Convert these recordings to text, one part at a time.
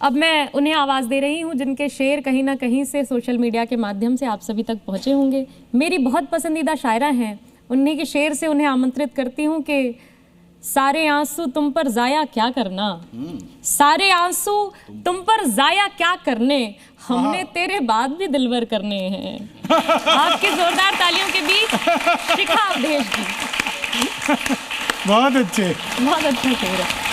अब मैं उन्हें आवाज़ दे रही हूँ जिनके शेर कहीं ना कहीं से सोशल मीडिया के माध्यम से आप सभी तक पहुँचे होंगे। मेरी बहुत पसंदीदा शायरा हैं, उन्हीं के शेर से उन्हें आमंत्रित करती हूँ कि सारे आंसू तुम पर जाया क्या करना, सारे आंसू तुम पर जाया क्या करने, हमने तेरे बाद भी दिलबर करने हैं। आपकी जोरदार तालियों के बीच शिखा अवधेश जी। बहुत अच्छे, बहुत अच्छा शेर है।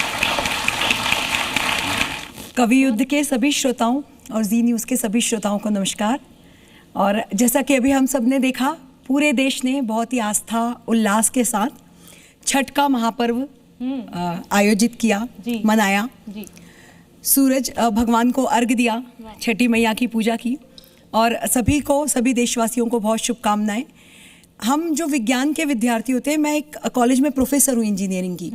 कवि युद्ध के सभी श्रोताओं और जी न्यूज़ के सभी श्रोताओं को नमस्कार। और जैसा कि अभी हम सब ने देखा, पूरे देश ने बहुत ही आस्था उल्लास के साथ छठ का महापर्व आयोजित किया, मनाया। सूरज भगवान को अर्घ दिया, छठी मैया की पूजा की, और सभी को, सभी देशवासियों को बहुत शुभकामनाएं। हम जो विज्ञान के विद्यार्थी होते हैं, मैं एक कॉलेज में प्रोफेसर हूँ इंजीनियरिंग की,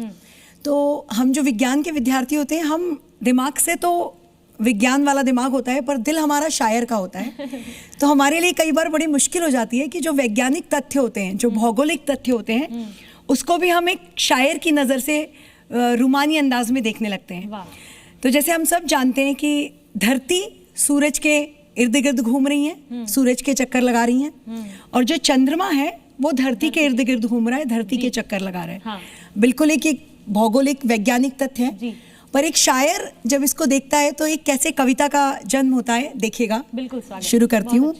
तो हम जो विज्ञान के विद्यार्थी होते हैं, हम दिमाग से तो विज्ञान वाला दिमाग होता है, पर दिल हमारा शायर का होता है। तो हमारे लिए कई बार बड़ी मुश्किल हो जाती है कि जो वैज्ञानिक तथ्य होते हैं, जो भौगोलिक तथ्य होते हैं, उसको भी हम एक शायर की नज़र से रूमानी अंदाज में देखने लगते हैं। तो जैसे हम सब जानते हैं कि धरती सूरज के इर्द गिर्द घूम रही है, सूरज के चक्कर लगा रही हैं, और जो चंद्रमा है वो धरती के इर्द गिर्द घूम रहा है, धरती के चक्कर लगा रहा है। हाँ। बिल्कुल एक भौगोलिक वैज्ञानिक तथ्य है, पर एक शायर जब इसको देखता है तो एक कैसे कविता का जन्म होता है, देखिएगा। बिल्कुल शुरू करती हूँ।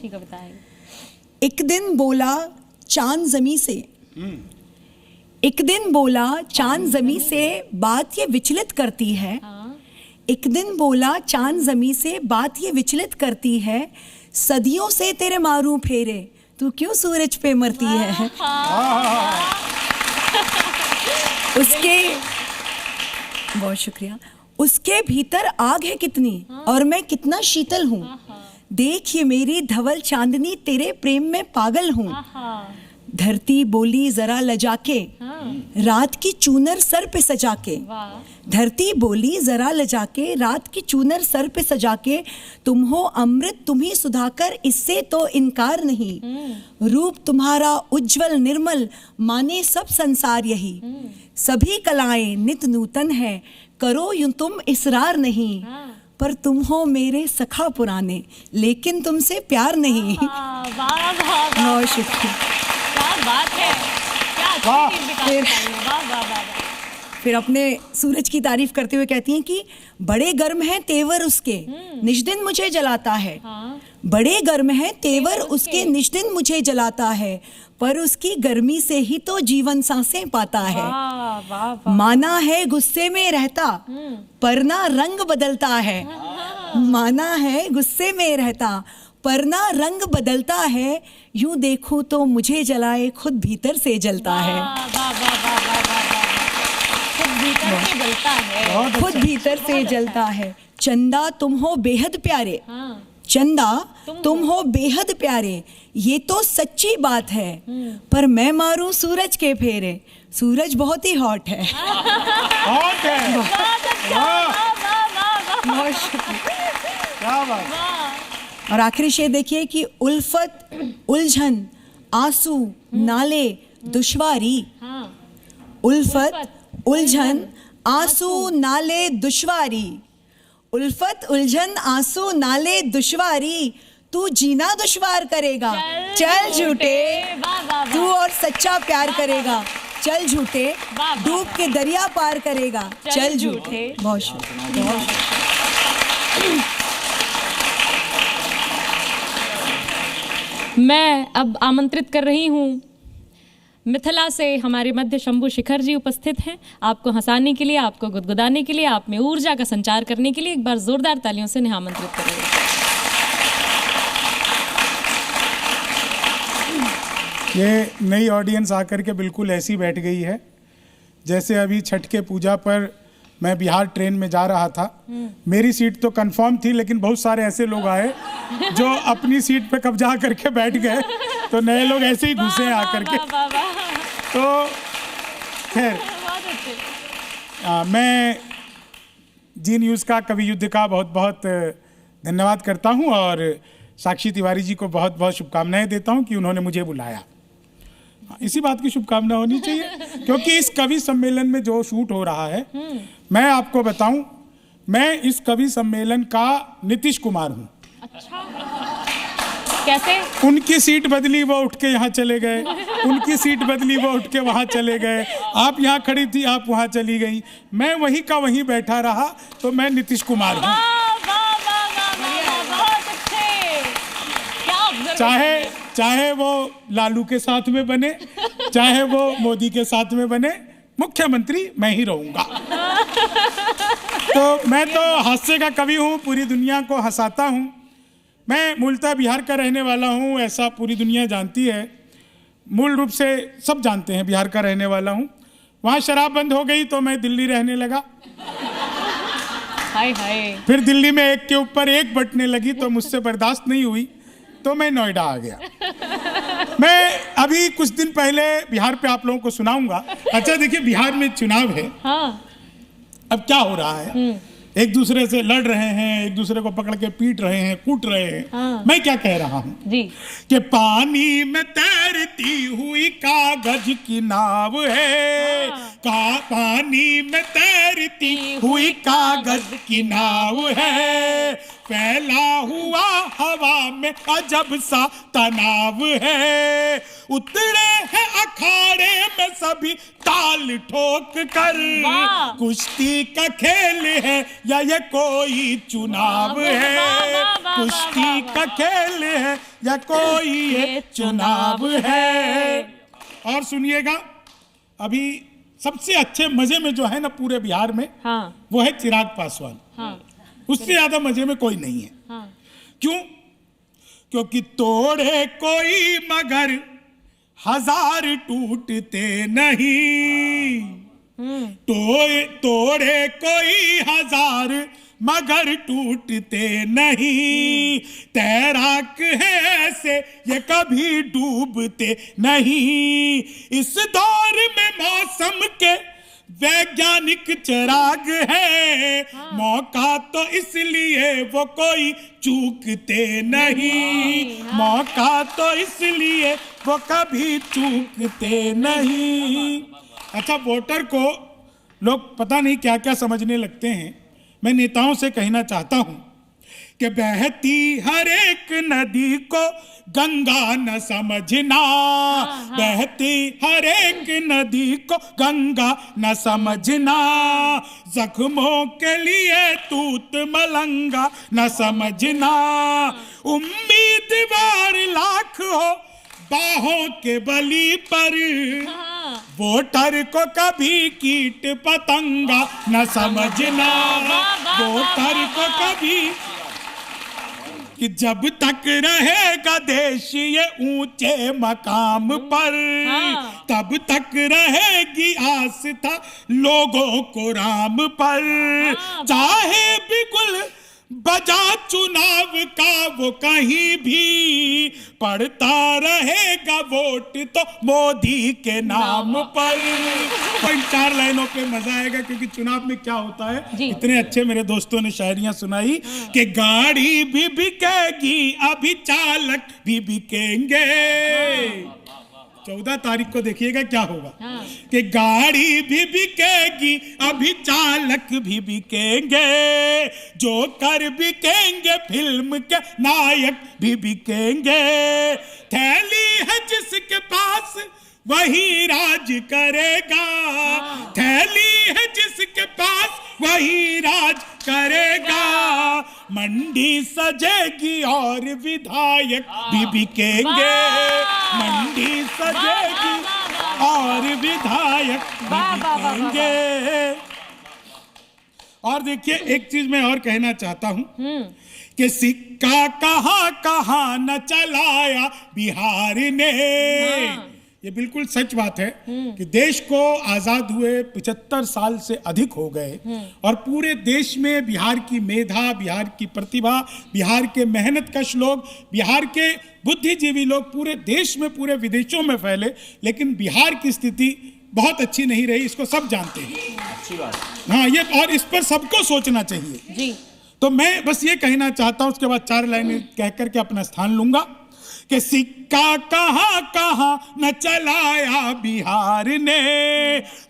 एक दिन बोला चांद जमी से, एक दिन बोला चांद जमी से बात ये विचलित करती है, एक दिन बोला चांद जमी से बात ये विचलित करती है, सदियों से तेरे मारूं फेरे तू क्यों सूरज पे मरती है। उसके, बहुत शुक्रिया, उसके भीतर आग है कितनी और मैं कितना शीतल हूँ, देख ये मेरी धवल चांदनी तेरे प्रेम में पागल हूँ। धरती बोली जरा लजा के, रात की चूनर सर पे सजा के, धरती बोली जरा लजा के, रात की चूनर सर पे सजा के, तुम हो अमृत तुम ही सुधाकर इससे तो इनकार नहीं, रूप तुम्हारा उज्जवल निर्मल माने सब संसार यही, सभी कलाएं नित नूतन है करो यूं तुम इसरार नहीं, पर तुम हो मेरे सखा पुराने लेकिन तुमसे प्यार नहीं। बहुत शुक्रिया, क्या बात है, क्या फिर अपने सूरज की तारीफ करते हुए कहती हैं कि बड़े गर्म हैं तेवर उसके निज दिन मुझे जलाता है, बड़े गर्म हैं तेवर उसके निज दिन मुझे जलाता है, पर उसकी गर्मी से ही तो जीवन सांसें पाता है। माना है गुस्से में रहता पर ना रंग बदलता है, माना है गुस्से में रहता पर ना रंग बदलता है, यूं देखूं तो मुझे जलाए खुद भीतर से जलता है। खुद भीतर से जलता है। चंदा तुम हो बेहद प्यारे, चंदा तुम हो बेहद प्यारे, ये तो सच्ची बात है, पर मैं मारूं सूरज के फेरे, सूरज बहुत ही हॉट है। हॉट है, बहुत शुक्रिया। और आखिरी शेर देखिए कि उल्फत उलझन आंसू नाले दुश्वारी, उल्फत उलझन आंसू नाले दुश्वारी, उल्फत उलझन आंसू नाले दुश्वारी, तू जीना दुश्वार करेगा चल झूठे, तू और सच्चा प्यार करेगा चल झूठे, डूब के दरिया पार करेगा चल झूठे। बहुत शुक्रिया। मैं अब आमंत्रित कर रही हूँ, मिथिला से हमारे मध्य शंभू शिखर जी उपस्थित हैं, आपको हंसाने के लिए, आपको गुदगुदाने के लिए, आप में ऊर्जा का संचार करने के लिए एक बार जोरदार तालियों से इन्हें आमंत्रित करेंगे। ये नई ऑडियंस आकर के बिल्कुल ऐसी बैठ गई है जैसे अभी छठ के पूजा पर मैं बिहार ट्रेन में जा रहा था, मेरी सीट तो कंफर्म थी, लेकिन बहुत सारे ऐसे लोग आए जो अपनी सीट पे कब्जा करके बैठ गए, तो नए लोग ऐसे ही घुसे आकर के। तो खैर, मैं जी न्यूज़ का, कवि युद्ध का बहुत बहुत धन्यवाद करता हूं, और साक्षी तिवारी जी को बहुत बहुत शुभकामनाएं देता हूं कि उन्होंने मुझे बुलाया। इसी बात की शुभकामना होनी चाहिए, क्योंकि इस कवि सम्मेलन में जो शूट हो रहा है, मैं आपको बताऊं, मैं इस कवि सम्मेलन का नीतीश कुमार हूँ। अच्छा, कैसे? उनकी सीट बदली, वो उठ के यहाँ चले गए, उनकी सीट बदली, वो उठ के वहाँ चले गए, आप यहाँ खड़ी थी, आप वहाँ चली गई, मैं वहीं का वहीं बैठा रहा, तो मैं नीतीश कुमार हूँ। चाहे वो लालू के साथ में बने, चाहे वो मोदी के साथ में बने, मुख्यमंत्री मैं ही रहूंगा। तो मैं तो हास्य का कवि हूँ, पूरी दुनिया को हंसाता हूँ। मैं मूलतः बिहार का रहने वाला हूँ, ऐसा पूरी दुनिया जानती है, मूल रूप से सब जानते हैं बिहार का रहने वाला हूँ। वहाँ शराब बंद हो गई तो मैं दिल्ली रहने लगा। हाय हाय। फिर दिल्ली में एक के ऊपर एक बटने लगी तो मुझसे बर्दाश्त नहीं हुई, तो मैं नोएडा आ गया। मैं अभी कुछ दिन पहले बिहार पे आप लोगों को सुनाऊंगा। अच्छा देखिए, बिहार में चुनाव है। हाँ। अब क्या हो रहा है, एक दूसरे से लड़ रहे हैं, एक दूसरे को पकड़ के पीट रहे हैं, कूट रहे हैं। हाँ। मैं क्या कह रहा हूँ जी, कि पानी में तैरती हुई कागज की नाव है। हाँ। पानी में तैरती हुई कागज की नाव है, फैला हुआ हवा में अजब सा तनाव है, उतरे हैं अखाड़े में सभी ताल ठोक कर, कुश्ती का खेल है या ये कोई चुनाव है, कुश्ती का खेल है या कोई ये चुनाव है। और सुनिएगा, अभी सबसे अच्छे मजे में जो है ना पूरे बिहार में, हाँ, वो है चिराग पासवान। हाँ, उससे ज्यादा मजे में कोई नहीं है। हाँ। क्यों? क्योंकि तोड़े कोई मगर हजार टूटते नहीं, तोड़े कोई हजार मगर टूटते नहीं, तैराक है ऐसे ये कभी डूबते नहीं, इस दौर में मौसम के वैज्ञानिक चिराग है, मौका तो इसलिए वो कोई चूकते नहीं, मौका तो इसलिए वो कभी चूकते नहीं। अच्छा, वोटर को लोग पता नहीं क्या क्या समझने लगते हैं। मैं नेताओं से कहना चाहता हूं कि बहती हर एक नदी को गंगा न समझना, बहती हर एक नदी को गंगा न समझना, जख्मों के लिए तूत मलंगा न समझना, उम्मीदवार लाख हो बाहों के बली पर, वोटर को कभी कीट पतंगा न समझना, वोटर को कभी, कि जब तक रहेगा देश ये ऊंचे मकाम पर, तब तक रहेगी आस्था लोगों को राम पर, चाहे बिगुल बजा चुनाव का वो कहीं भी, पड़ता रहेगा वोट तो मोदी के नाम पर। तो इन 4 लाइनों पे मजा आएगा, क्योंकि चुनाव में क्या होता है, इतने अच्छे मेरे दोस्तों ने शायरियां सुनाई कि गाड़ी भी बिकेगी अभी चालक भी बिकेंगे। 14 तारीख को देखिएगा क्या होगा, कि गाड़ी भी बिकेगी अभी चालक भी बिकेंगे, जोकर बिकेंगे फिल्म के नायक भी बिकेंगे, थैली है जिसके पास वही राज करेगा, थैली है जिसके पास वही राज करेगा, मंडी सजेगी और विधायक भी बिकेंगे, मंडी सजेगी और विधायक भी बिकेंगे। और देखिए, एक चीज मैं और कहना चाहता हूं कि सिक्का कहां कहां न चलाया बिहार ने। ये बिल्कुल सच बात है कि देश को आजाद हुए 75 साल से अधिक हो गए, और पूरे देश में बिहार की मेधा, बिहार की प्रतिभा, बिहार के मेहनतकश लोग, बिहार के बुद्धिजीवी लोग पूरे देश में, पूरे विदेशों में फैले, लेकिन बिहार की स्थिति बहुत अच्छी नहीं रही, इसको सब जानते हैं। अच्छी बात। हाँ, ये, और इस पर सबको सोचना चाहिए जी। तो मैं बस ये कहना चाहता हूँ, उसके बाद 4 लाइनें कह करके अपना स्थान लूंगा कि सिक्का कहाँ कहाँ न चलाया बिहार ने,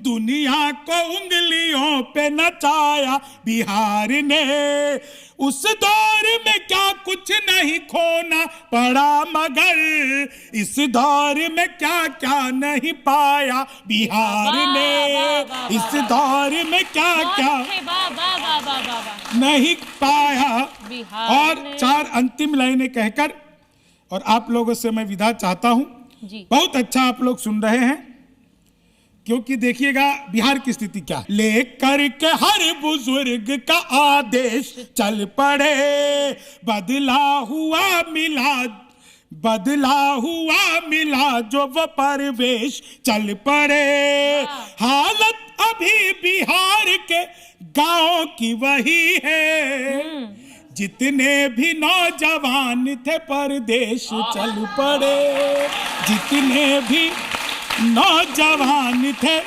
दुनिया को उंगलियों पे नचाया बिहार ने। उस दौर में क्या कुछ नहीं खोना पड़ा, मगर इस दौर में क्या क्या नहीं पाया बिहार ने। इस दौर में क्या क्या नहीं पाया। और 4 अंतिम लाइनें कहकर और आप लोगों से मैं विदा चाहता हूं। बहुत अच्छा आप लोग सुन रहे हैं, क्योंकि देखिएगा बिहार की स्थिति क्या है। लेकर के हर बुजुर्ग का आदेश चल पड़े, बदला हुआ मिला जो वो परवेश चल पड़े। हालत अभी बिहार के गांव की वही है, जितने भी नौजवान थे परदेश चल पड़े, जितने भी नौजवान थे।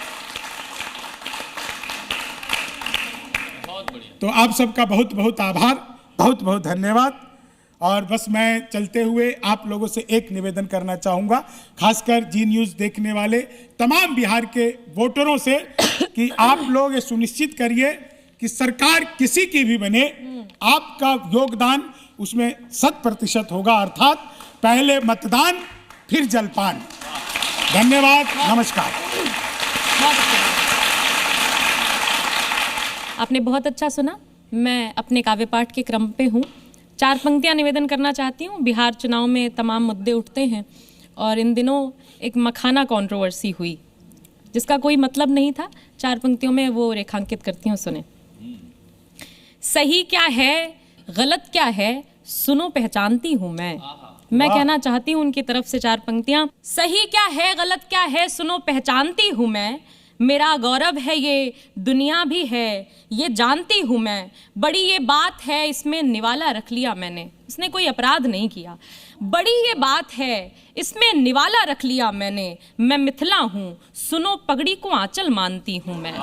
तो आप सबका बहुत बहुत आभार, बहुत बहुत धन्यवाद। और बस मैं चलते हुए आप लोगों से एक निवेदन करना चाहूँगा, खासकर जी न्यूज़ देखने वाले तमाम बिहार के वोटरों से, कि आप लोग ये सुनिश्चित करिए कि सरकार किसी की भी बने, आपका योगदान उसमें 100% होगा, अर्थात पहले मतदान फिर जलपान। धन्यवाद, नमस्कार। आपने बहुत अच्छा सुना। मैं अपने काव्य पाठ के क्रम पे हूँ। 4 पंक्तियाँ निवेदन करना चाहती हूँ। बिहार चुनाव में तमाम मुद्दे उठते हैं और इन दिनों एक मखाना कंट्रोवर्सी हुई जिसका कोई मतलब नहीं था। 4 पंक्तियों में वो रेखांकित करती हूँ, सुने। सही क्या है गलत क्या है सुनो पहचानती हूँ मैं कहना चाहती हूँ उनकी तरफ से 4 पंक्तियाँ। सही क्या है गलत क्या है सुनो पहचानती हूँ मैं, मेरा गौरव है ये दुनिया भी है ये जानती हूँ मैं। बड़ी ये बात है इसमें निवाला रख लिया मैंने, इसने कोई अपराध नहीं किया। बड़ी ये बात है इसमें निवाला रख लिया मैंने, मैं मिथिला हूँ सुनो पगड़ी को आंचल मानती हूँ मैं।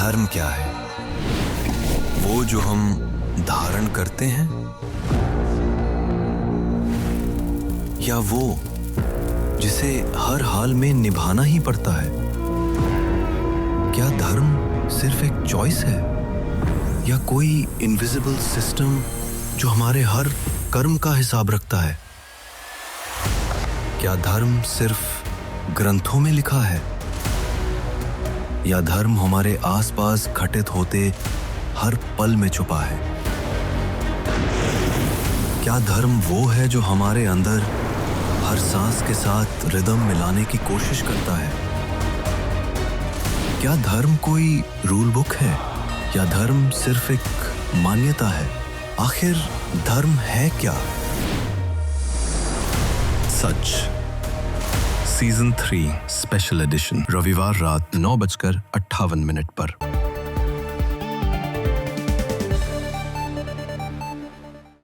धर्म क्या है? वो जो हम धारण करते हैं, या वो जिसे हर हाल में निभाना ही पड़ता है? क्या धर्म सिर्फ एक चॉइस है या कोई इनविजिबल सिस्टम जो हमारे हर कर्म का हिसाब रखता है? क्या धर्म सिर्फ ग्रंथों में लिखा है या धर्म हमारे आसपास घटित होते हर पल में छुपा है? क्या धर्म वो है जो हमारे अंदर हर सांस के साथ रिदम मिलाने की कोशिश करता है? क्या धर्म कोई रूल बुक है या धर्म सिर्फ एक मान्यता है? आखिर धर्म है क्या? सच सीजन 3 स्पेशल एडिशन रविवार रात 9:58 पर।